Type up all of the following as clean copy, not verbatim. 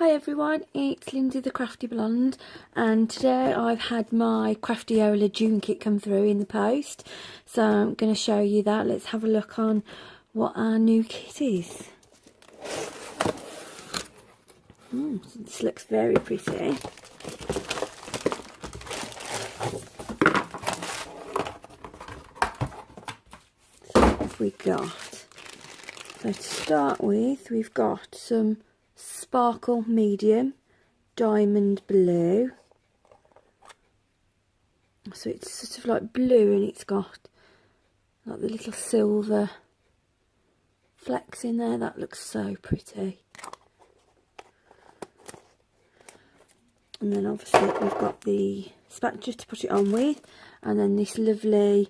Hi everyone, it's Lindsay the Crafty Blonde, and today I've had my Crafty Ola June kit come through in the post, so I'm going to show you that. Let's have a look on what our new kit is. This looks very pretty. So what have we got? So to start with, we've got some sparkle medium diamond blue, so it's sort of like blue and it's got like the little silver flecks in there. That looks so pretty. And then obviously we've got the spatula to put it on with, and then this lovely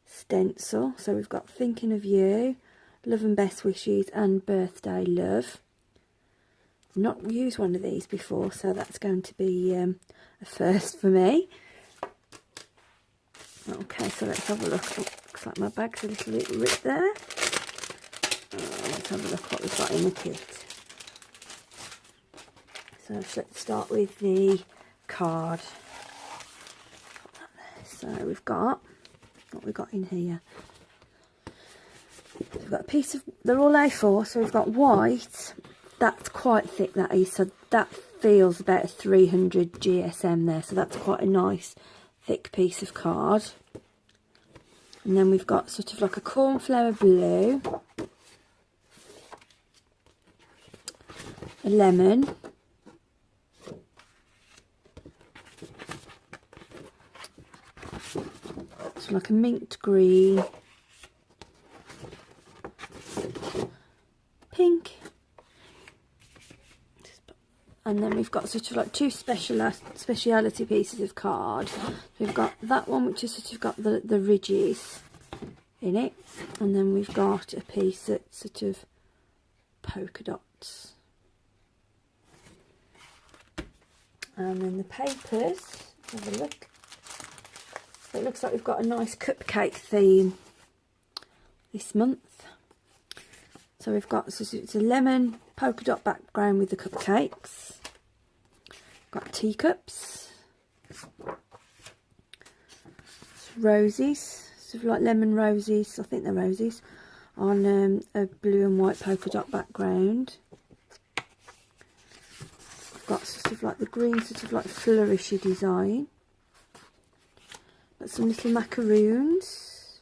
stencil. So we've got thinking of you, love and best wishes, and birthday love. I've not used one of these before, so that's going to be a first for me. Okay, so let's have a look. Oh, looks like my bag's a little bit ripped there. Let's have a look what we've got in the kit. So let's start with the card. So we've got what we've got in here. So we've got a piece of, they're all A4, so we've got white. That's quite thick, that is, so that feels about a 300 GSM there, so that's quite a nice thick piece of card. And then we've got sort of like a cornflower blue, a lemon, so like a mint green, pink, and then we've got sort of like two speciality pieces of card. So we've got that one which has sort of got the ridges in it, and then we've got a piece that's sort of polka dots. And then the papers, have a look. So it looks like we've got a nice cupcake theme this month. So we've got, so it's a lemon polka dot background with the cupcakes. Got teacups, roses, sort of like lemon roses, I think they're roses, on a blue and white polka dot background. I've got sort of like the green, sort of like flourishy design. Got some little macaroons.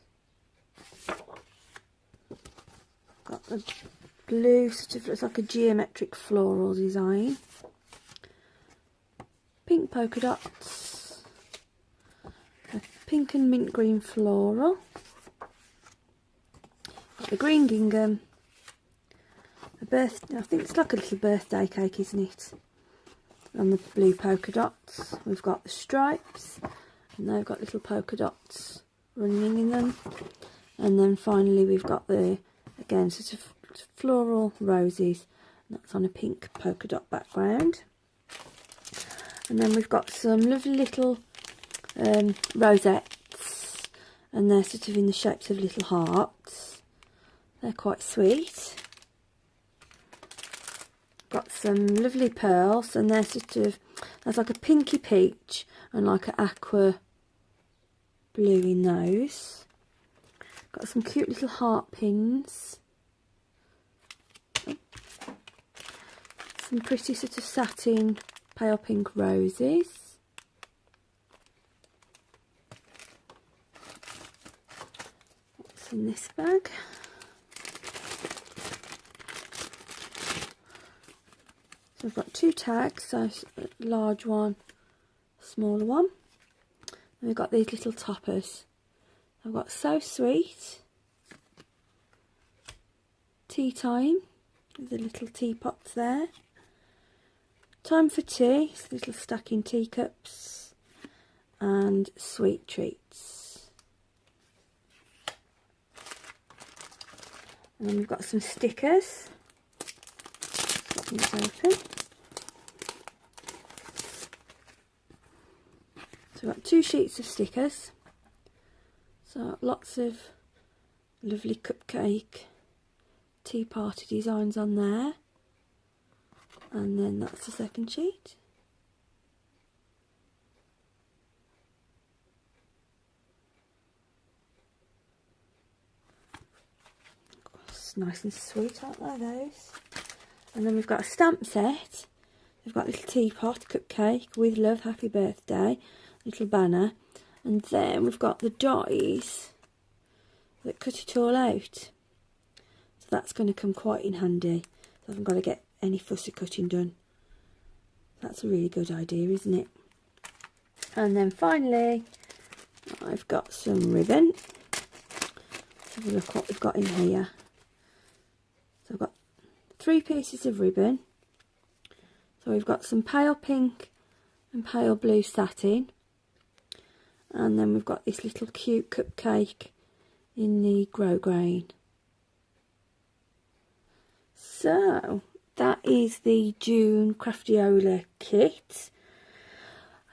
Got the blue, sort of looks like a geometric floral design. Pink polka dots, a pink and mint green floral, got the green gingham, I think it's like a little birthday cake, isn't it? On the blue polka dots, we've got the stripes, and they've got little polka dots running in them. And then finally we've got the, again, sort of floral roses, and that's on a pink polka dot background. And then we've got some lovely little rosettes, and they're sort of in the shapes of little hearts. They're quite sweet. Got some lovely pearls, and they're sort of, there's like a pinky peach and like an aqua blue in those. Got some cute little heart pins. Some pretty sort of satin pale pink roses. What's in this bag? So I've got two tags, so a large one, smaller one. And we've got these little toppers. I've got So Sweet, Tea Time, with the little teapots there. Time for Tea, so little stacking teacups, and Sweet Treats. And then we've got some stickers. Pop these open. So we've got two sheets of stickers. So lots of lovely cupcake tea party designs on there. And then that's the second sheet. It's nice and sweet, aren't they, those? And then we've got a stamp set. We've got a little teapot, cupcake, with love, happy birthday, little banner. And then we've got the dies that cut it all out. So that's going to come quite in handy. So I haven't got to get any fussy cutting done. That's a really good idea, isn't it? And then finally, I've got some ribbon. Let's have a look what we've got in here. So I've got 3 pieces of ribbon. So we've got some pale pink and pale blue satin. And then we've got this little cute cupcake in the grosgrain. So that is the June Crafty Ola kit.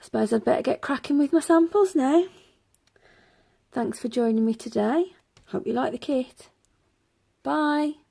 I suppose I'd better get cracking with my samples now. Thanks for joining me today. Hope you like the kit. Bye.